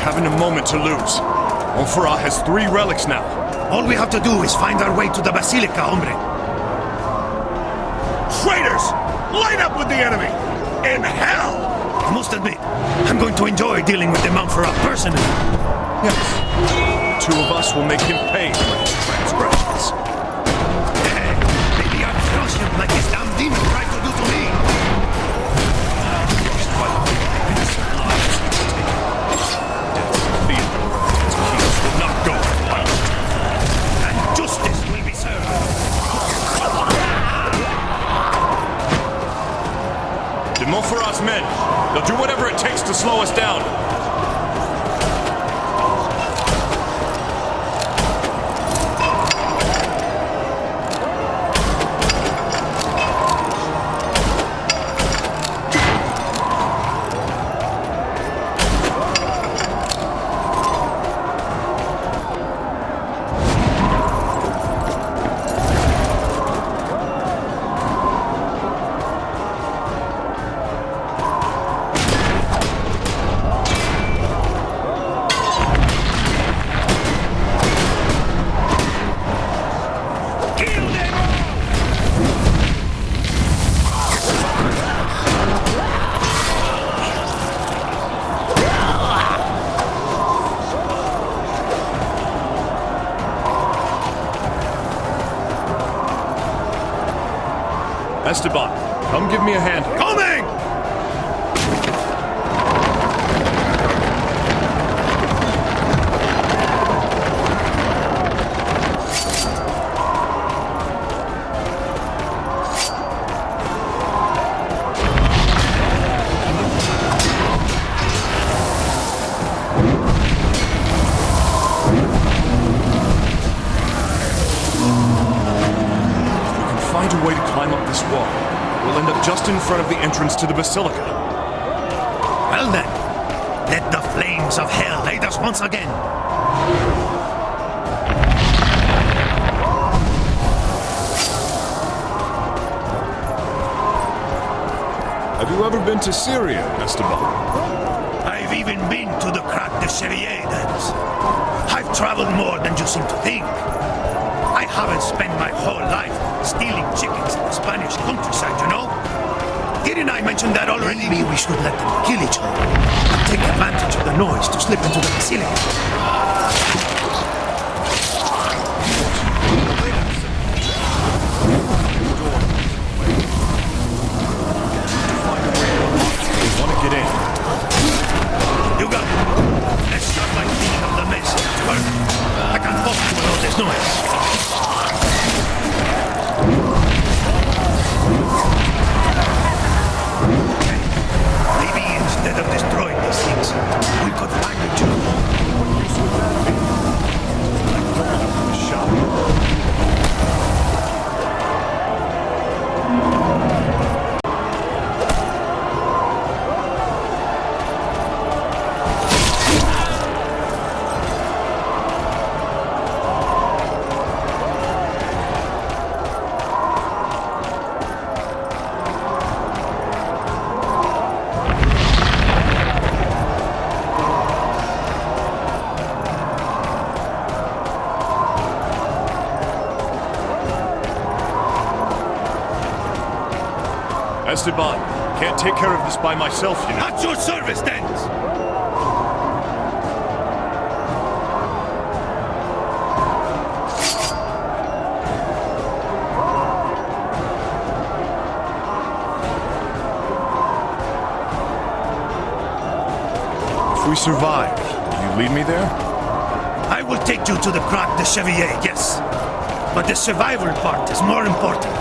haven't a moment to lose. Montferrat has 3 relics now. All we have to do is find our way to the Basilica, hombre. Traitors! Line up with the enemy! In hell! I must admit, I'm going to enjoy dealing with the Montferrat personally. Yes. The 2 of us will make him pay for his transgressions. Maybe I'll crush him like this damn demon tried to do to me. Will not go unpunished. And justice will be served. The Montferrat's men, they'll do whatever it takes to slow us down. Esteban, come give me a hand. Coming! Find a way to climb up this wall. We'll end up just in front of the entrance to the Basilica. Well then, let the flames of hell aid us once again. Have you ever been to Syria, Esteban? I've even been to the Crack de Chevalier dance. I've traveled more than you seem to think. I haven't spent my whole life stealing chickens in the Spanish countryside, you know? Didn't I mention that already? Maybe we should let them kill each other and take advantage of the noise to slip into the Basilica. Get in. You got it. Let's start by cleaning up the mess. I can't focus with all this noise. Maybe instead of destroying these things, we could find a jewel. What use would that be? Like going up to the shop. Esteban, can't take care of this by myself, you know. At your service, then! If we survive, will you lead me there? I will take you to the Crack de Chevalier, yes. But the survival part is more important.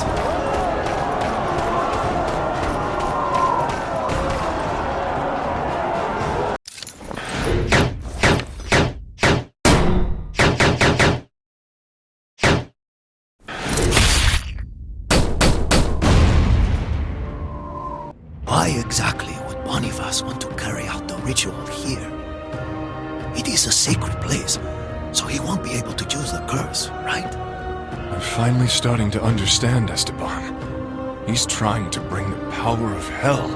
Why exactly would Boniface want to carry out the ritual here? It is a sacred place, so he won't be able to use the curse, right? I'm finally starting to understand, Esteban. He's trying to bring the power of hell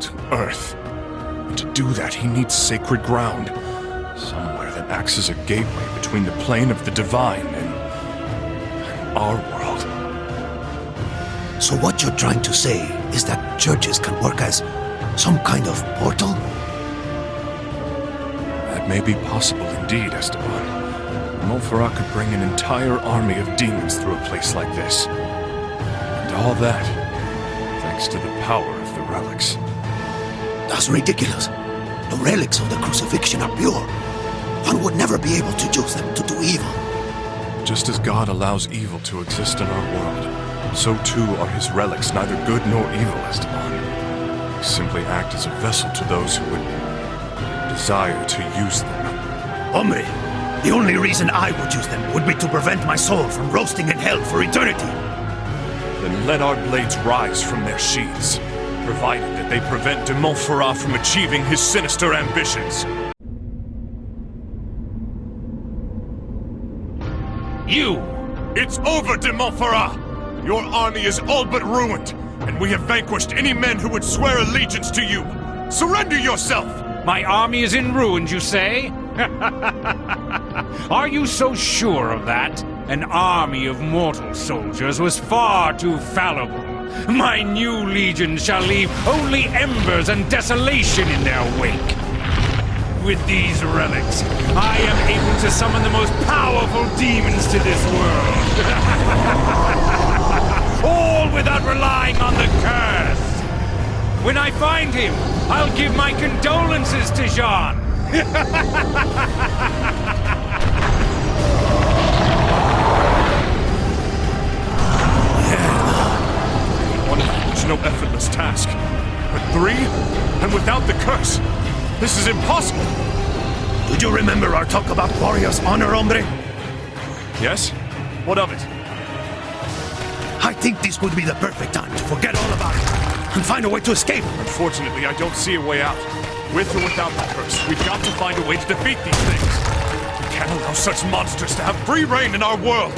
to Earth. And to do that, he needs sacred ground. Somewhere that acts as a gateway between the plane of the divine and our world. So what you're trying to say is that churches can work as some kind of portal? That may be possible indeed, Esteban. Montferrat could bring an entire army of demons through a place like this. And all that, thanks to the power of the relics. That's ridiculous. The relics of the crucifixion are pure. One would never be able to use them to do evil. Just as God allows evil to exist in our world, so too are his relics neither good nor evil, Esteban. They simply act as a vessel to those who would desire to use them. Hombre, the only reason I would use them would be to prevent my soul from roasting in hell for eternity. Then let our blades rise from their sheaths, provided that they prevent de Montferrat from achieving his sinister ambitions. You! It's over, de Montferrat! Your army is all but ruined, and we have vanquished any men who would swear allegiance to you. Surrender yourself! My army is in ruins, you say? Are you so sure of that? An army of mortal soldiers was far too fallible. My new legions shall leave only embers and desolation in their wake. With these relics, I am able to summon the most powerful demons to this world. All without relying on the curse. When I find him, I'll give my condolences to Jean. One is no effortless task. But three? And without the curse? This is impossible! Do you remember our talk about warriors' honor, hombre? Yes? What of it? I think this would be the perfect time to forget all about it and find a way to escape. Unfortunately, I don't see a way out. With or without the curse, we've got to find a way to defeat these things. We can't allow such monsters to have free reign in our world.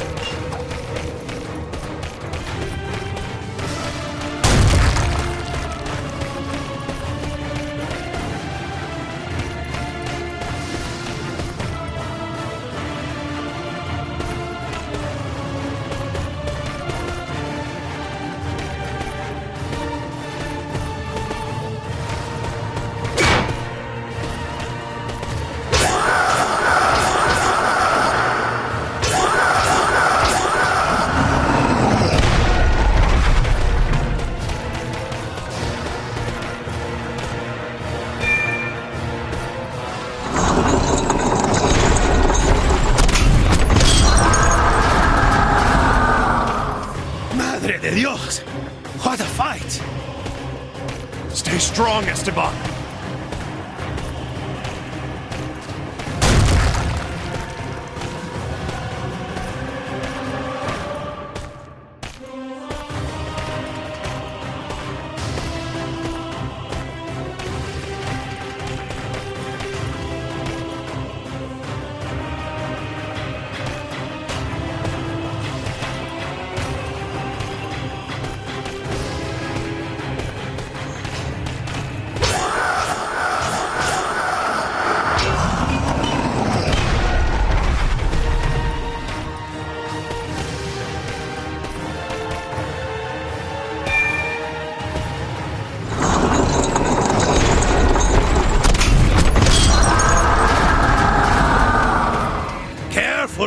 De Dios! What a fight! Stay strong, Esteban.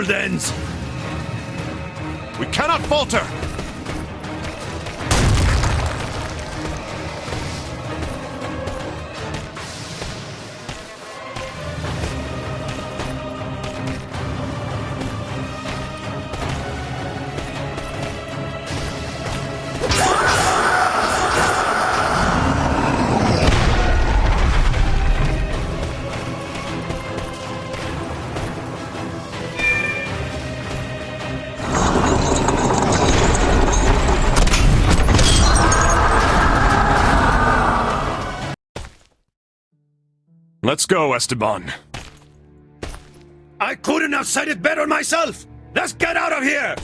Dens. We cannot falter! Let's go, Esteban. I couldn't have said it better myself! Let's get out of here!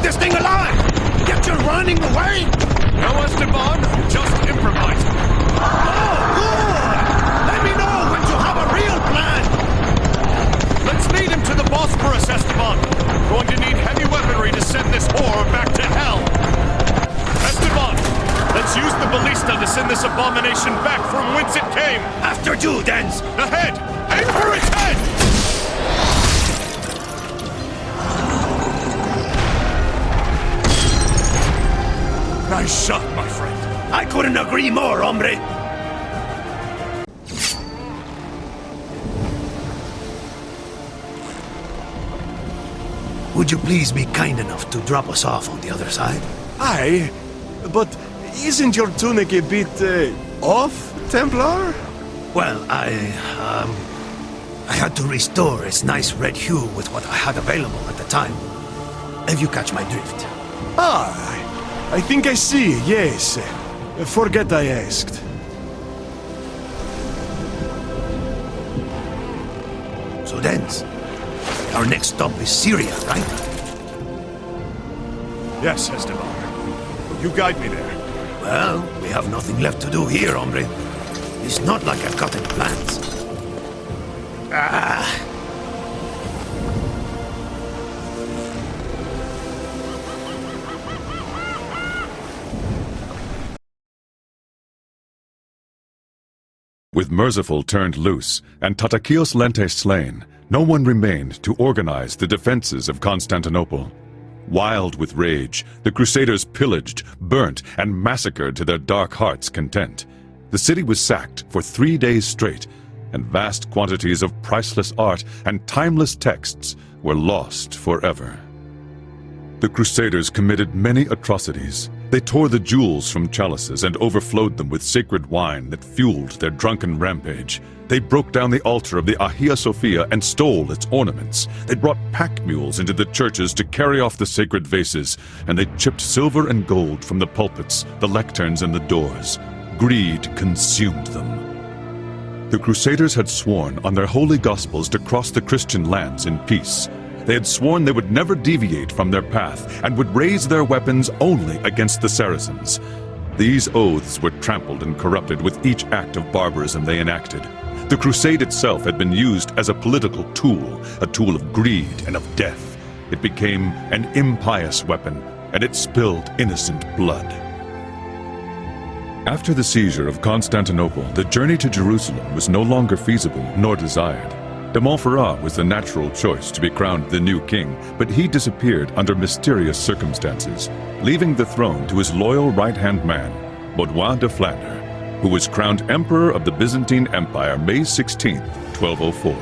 this thing alive! Yet you're running away? No, Esteban, just improvising. Oh, good! Let me know when you have a real plan! Let's lead him to the Bosporus, Esteban. Going to need heavy weaponry to send this whore back to hell. Esteban, let's use the ballista to send this abomination back from whence it came. After you, Dens! Ahead! Aim for its head! Nice shot, my friend. I couldn't agree more, hombre! Would you please be kind enough to drop us off on the other side? Aye, but isn't your tunic a bit, off, Templar? Well, I had to restore its nice red hue with what I had available at the time. If you catch my drift. Ah, I think I see, yes. Forget I asked. So Dens, our next stop is Syria, right? Yes, Esteban. You guide me there. Well, we have nothing left to do here, hombre. It's not like I've got any plans. With Merciful turned loose, and Tatakios Lente slain, no one remained to organize the defenses of Constantinople. Wild with rage, the Crusaders pillaged, burnt, and massacred to their dark hearts' content. The city was sacked for 3 days straight, and vast quantities of priceless art and timeless texts were lost forever. The Crusaders committed many atrocities. They tore the jewels from chalices and overflowed them with sacred wine that fueled their drunken rampage. They broke down the altar of the Hagia Sophia and stole its ornaments. They brought pack mules into the churches to carry off the sacred vases, and they chipped silver and gold from the pulpits, the lecterns, and the doors. Greed consumed them. The Crusaders had sworn on their holy gospels to cross the Christian lands in peace. They had sworn they would never deviate from their path and would raise their weapons only against the Saracens. These oaths were trampled and corrupted with each act of barbarism they enacted. The crusade itself had been used as a political tool, a tool of greed and of death. It became an impious weapon, and it spilled innocent blood. After the seizure of Constantinople, the journey to Jerusalem was no longer feasible nor desired. De Montferrat was the natural choice to be crowned the new king, but he disappeared under mysterious circumstances, leaving the throne to his loyal right-hand man, Baudouin de Flandre, who was crowned Emperor of the Byzantine Empire May 16, 1204.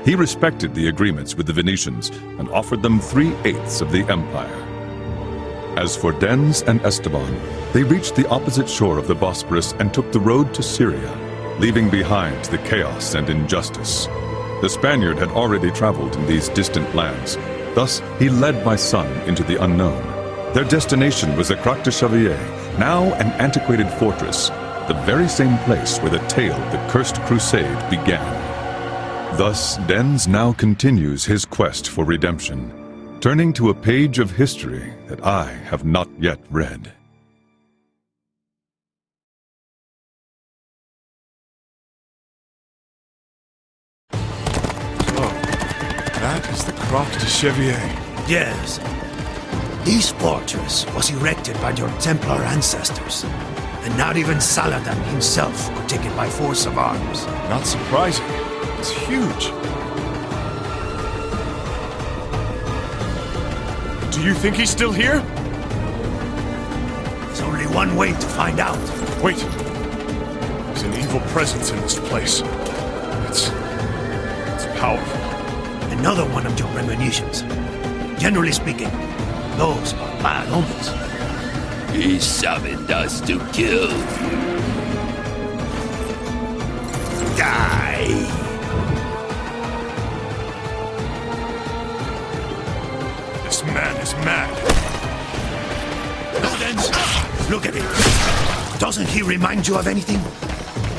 He respected the agreements with the Venetians and offered them 3/8 of the empire. As for Dens and Esteban, they reached the opposite shore of the Bosporus and took the road to Syria, leaving behind the chaos and injustice. The Spaniard had already traveled in these distant lands. Thus, he led my son into the unknown. Their destination was the Croix de Xavier, now an antiquated fortress, the very same place where the tale of the Cursed Crusade began. Thus, Dens now continues his quest for redemption, turning to a page of history that I have not yet read. That is the Croix de Xavier. Yes. This fortress was erected by your Templar ancestors, and not even Saladin himself could take it by force of arms. Not surprising. It's huge. Do you think he's still here? There's only one way to find out. Wait. There's an evil presence in this place. It's powerful. Another one of your premonitions. Generally speaking, those are bad omens. He summoned us to kill you. Die! This man is mad. Dens, look at him. Doesn't he remind you of anything?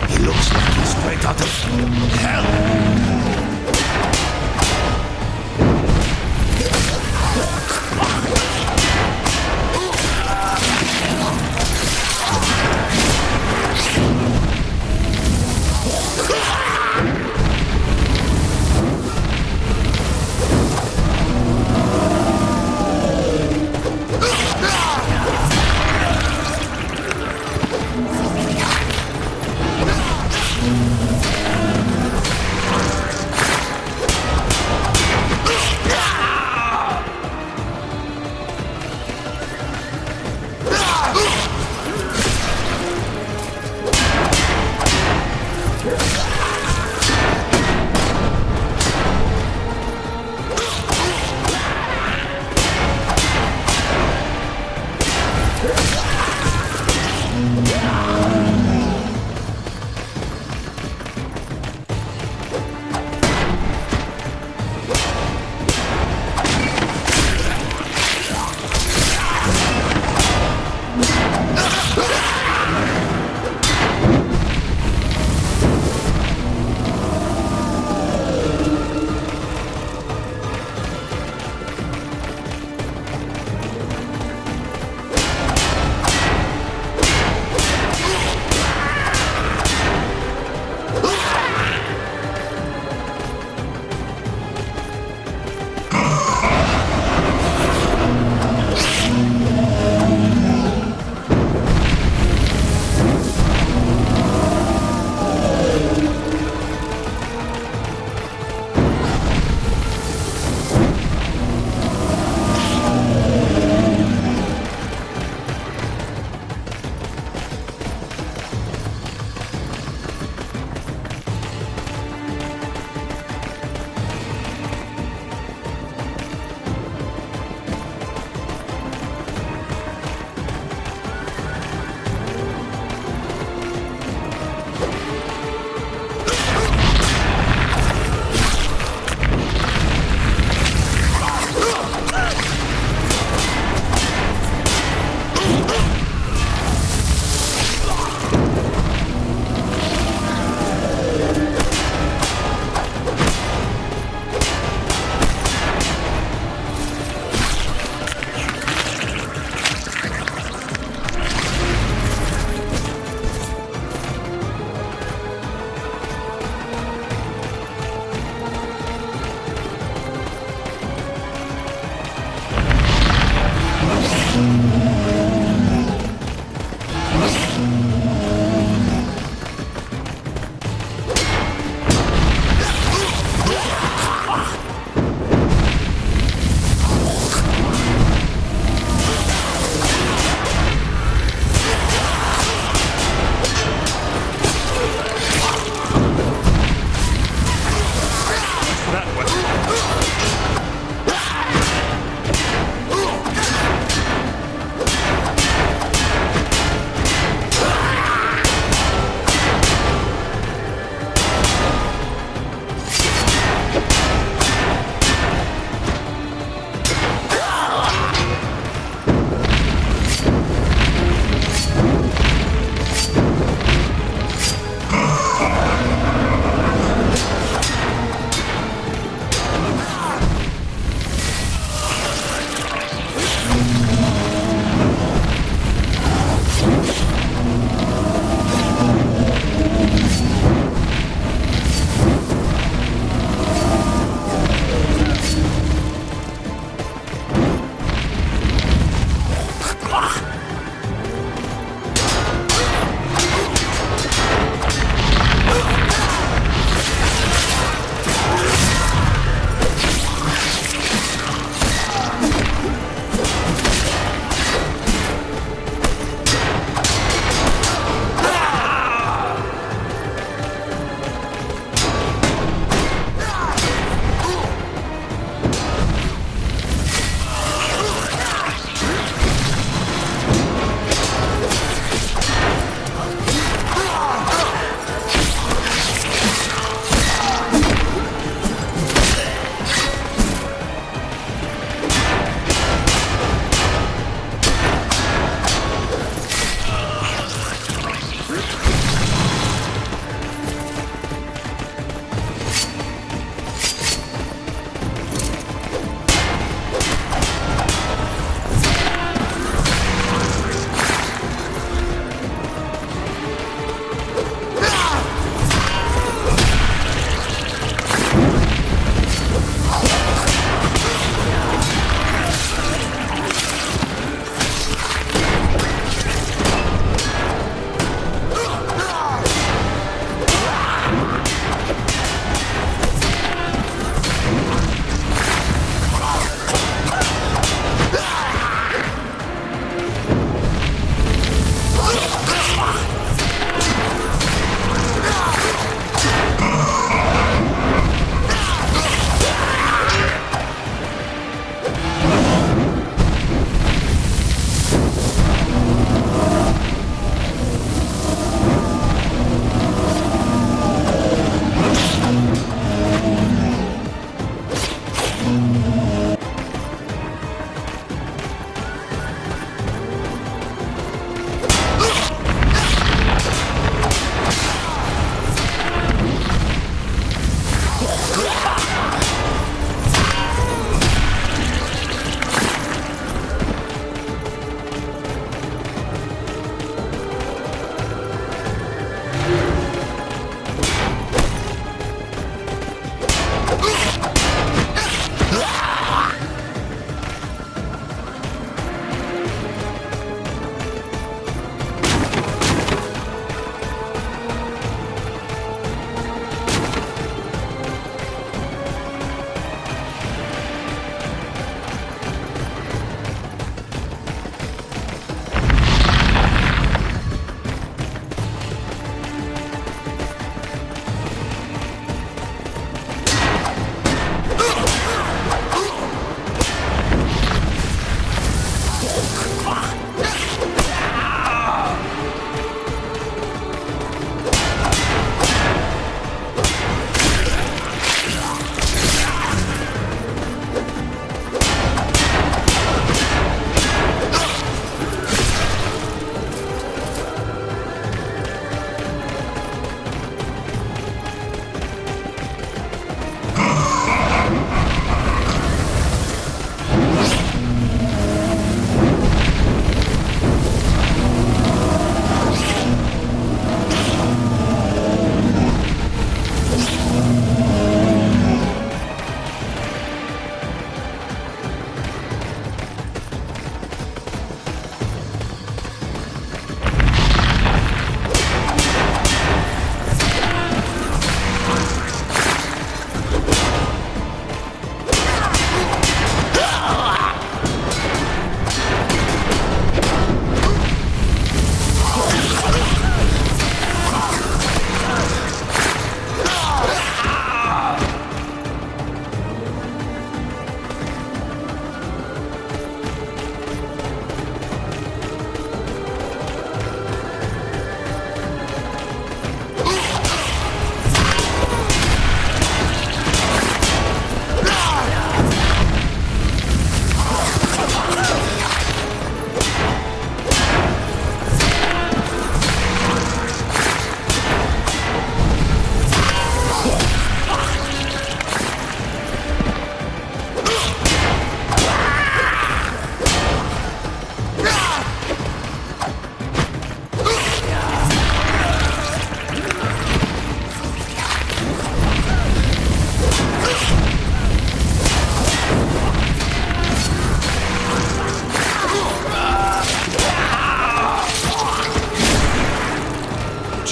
He looks like he's straight out of hell.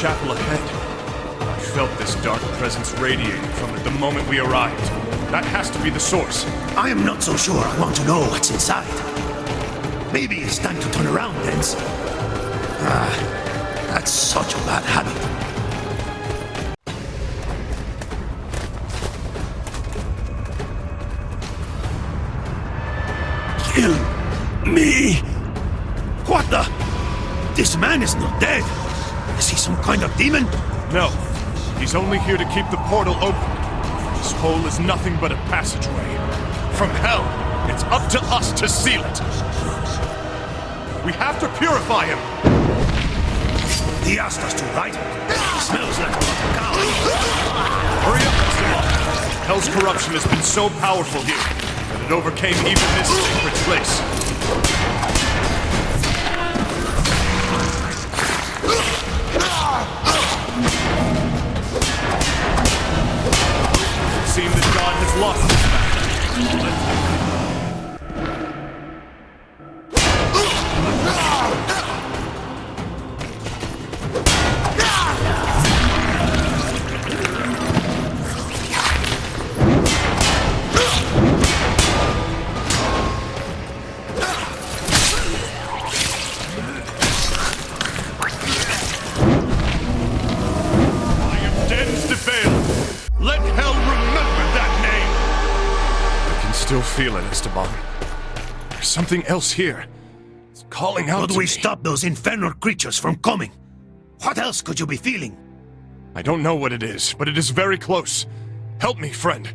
chapel ahead. I felt this dark presence radiating from it the moment we arrived. That has to be the source. I am not so sure I want to know what's inside. Maybe it's time to turn around, Dens. That's such a bad habit. Kill me! What the? This man is not dead. Is he some kind of demon? No. He's only here to keep the portal open. This hole is nothing but a passageway. From hell, it's up to us to seal it. We have to purify him. He asked us to, right? He smells like a cow. Hurry up, Esteban. Hell's corruption has been so powerful here that it overcame even this sacred place. It seems that God has lost his battle. Feel it, Esteban. There's something else here. It's calling out to me. Could we stop those infernal creatures from coming? What else could you be feeling? I don't know what it is, but it is very close. Help me, friend.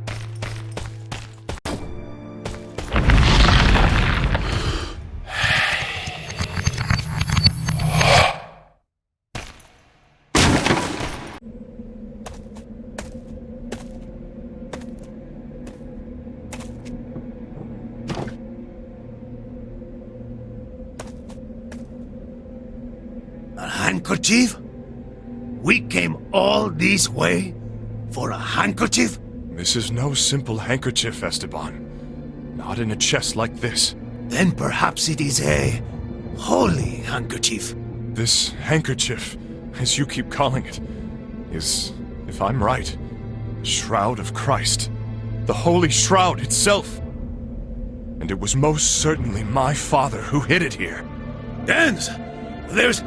Handkerchief? We came all this way for a handkerchief? This is no simple handkerchief, Esteban. Not in a chest like this. Then perhaps it is a holy handkerchief. This handkerchief, as you keep calling it, is, if I'm right, Shroud of Christ. The Holy Shroud itself. And it was most certainly my father who hid it here. Dens, there's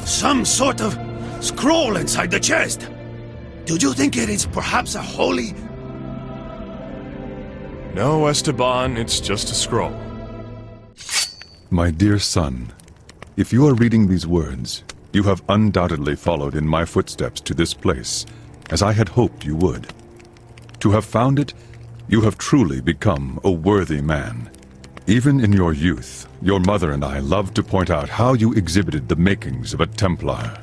some sort of scroll inside the chest. Do you think it is perhaps a holy... No, Esteban, it's just a scroll. My dear son, if you are reading these words, you have undoubtedly followed in my footsteps to this place, as I had hoped you would. To have found it, you have truly become a worthy man. Even in your youth, your mother and I loved to point out how you exhibited the makings of a Templar.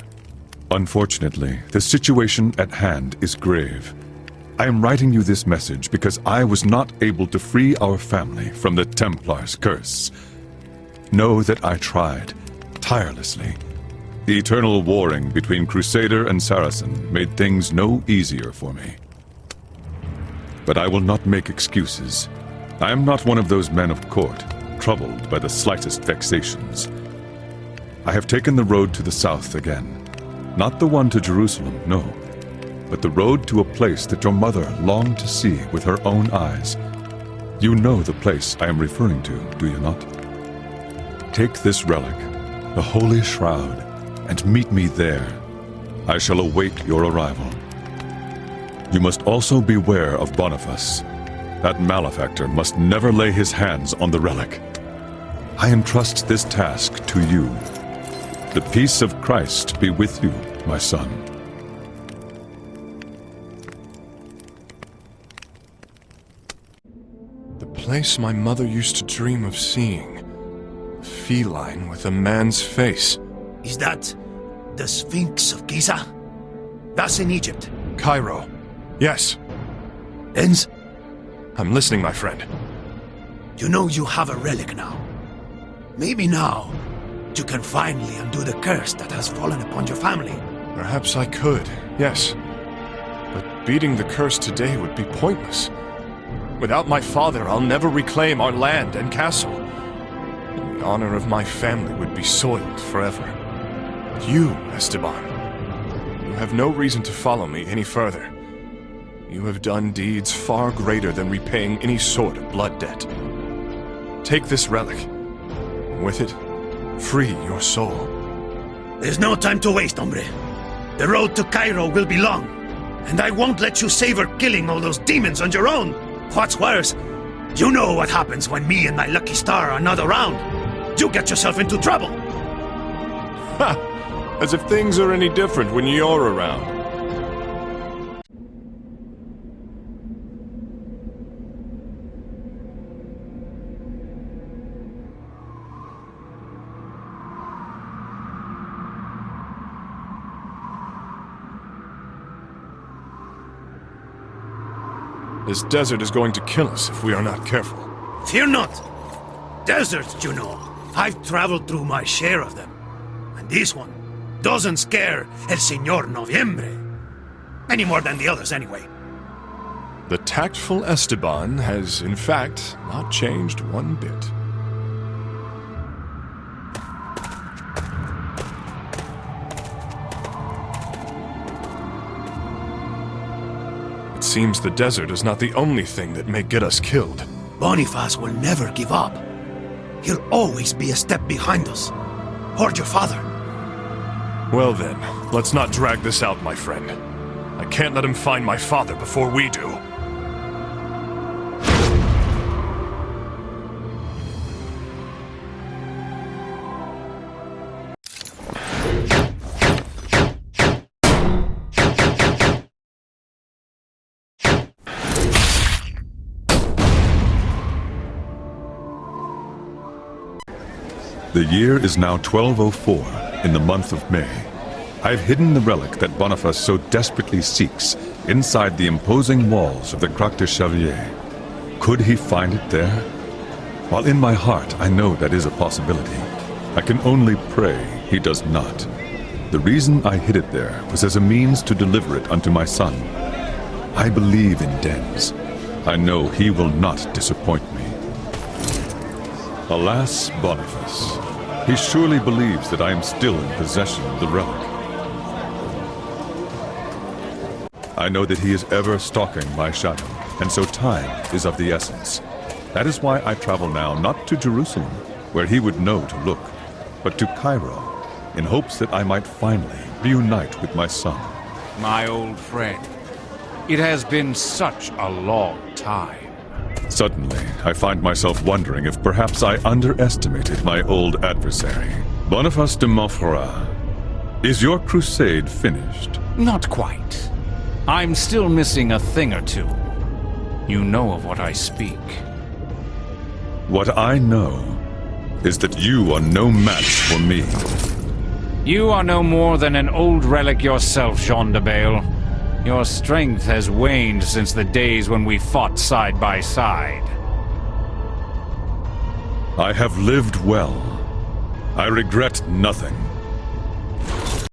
Unfortunately, the situation at hand is grave. I am writing you this message because I was not able to free our family from the Templar's curse. Know that I tried, tirelessly. The eternal warring between Crusader and Saracen made things no easier for me. But I will not make excuses. I am not one of those men of court, troubled by the slightest vexations. I have taken the road to the south again. Not the one to Jerusalem, no, but the road to a place that your mother longed to see with her own eyes. You know the place I am referring to, do you not? Take this relic, the Holy Shroud, and meet me there. I shall await your arrival. You must also beware of Boniface. That malefactor must never lay his hands on the relic. I entrust this task to you. The peace of Christ be with you, my son. The place my mother used to dream of seeing. A feline with a man's face. Is that the Sphinx of Giza? That's in Egypt. Cairo. Yes. Dens? I'm listening, my friend. You know you have a relic now. Maybe now, you can finally undo the curse that has fallen upon your family. Perhaps I could, yes. But beating the curse today would be pointless. Without my father, I'll never reclaim our land and castle. And the honor of my family would be soiled forever. You, Esteban, You have no reason to follow me any further. You have done deeds far greater than repaying any sort of blood debt. Take this relic. With it, free your soul. There's no time to waste, hombre. The road to Cairo will be long, and I won't let you savor killing all those demons on your own. What's worse, you know what happens when me and my lucky star are not around. You get yourself into trouble. Ha! As if things are any different when you're around. This desert is going to kill us if we are not careful. Fear not. Deserts, you know. I've traveled through my share of them. And this one doesn't scare El Señor Noviembre. Any more than the others, anyway. The tactful Esteban has, in fact, not changed one bit. It seems the desert is not the only thing that may get us killed. Boniface will never give up. He'll always be a step behind us. Or your father. Well then, let's not drag this out, my friend. I can't let him find my father before we do. The year is now 1204, in the month of May. I've hidden the relic that Boniface so desperately seeks inside the imposing walls of the Croix de Chevalier. Could he find it there? While in my heart I know that is a possibility, I can only pray he does not. The reason I hid it there was as a means to deliver it unto my son. I believe in Dens. I know he will not disappoint me. Alas, Boniface. He surely believes that I am still in possession of the relic. I know that he is ever stalking my shadow, and so time is of the essence. That is why I travel now not to Jerusalem, where he would know to look, but to Cairo, in hopes that I might finally reunite with my son. My old friend, it has been such a long time. Suddenly, I find myself wondering if perhaps I underestimated my old adversary. Boniface de Montferrat, is your crusade finished? Not quite. I'm still missing a thing or two. You know of what I speak. What I know is that you are no match for me. You are no more than an old relic yourself, Jean de Bale. Your strength has waned since the days when we fought side by side. I have lived well. I regret nothing.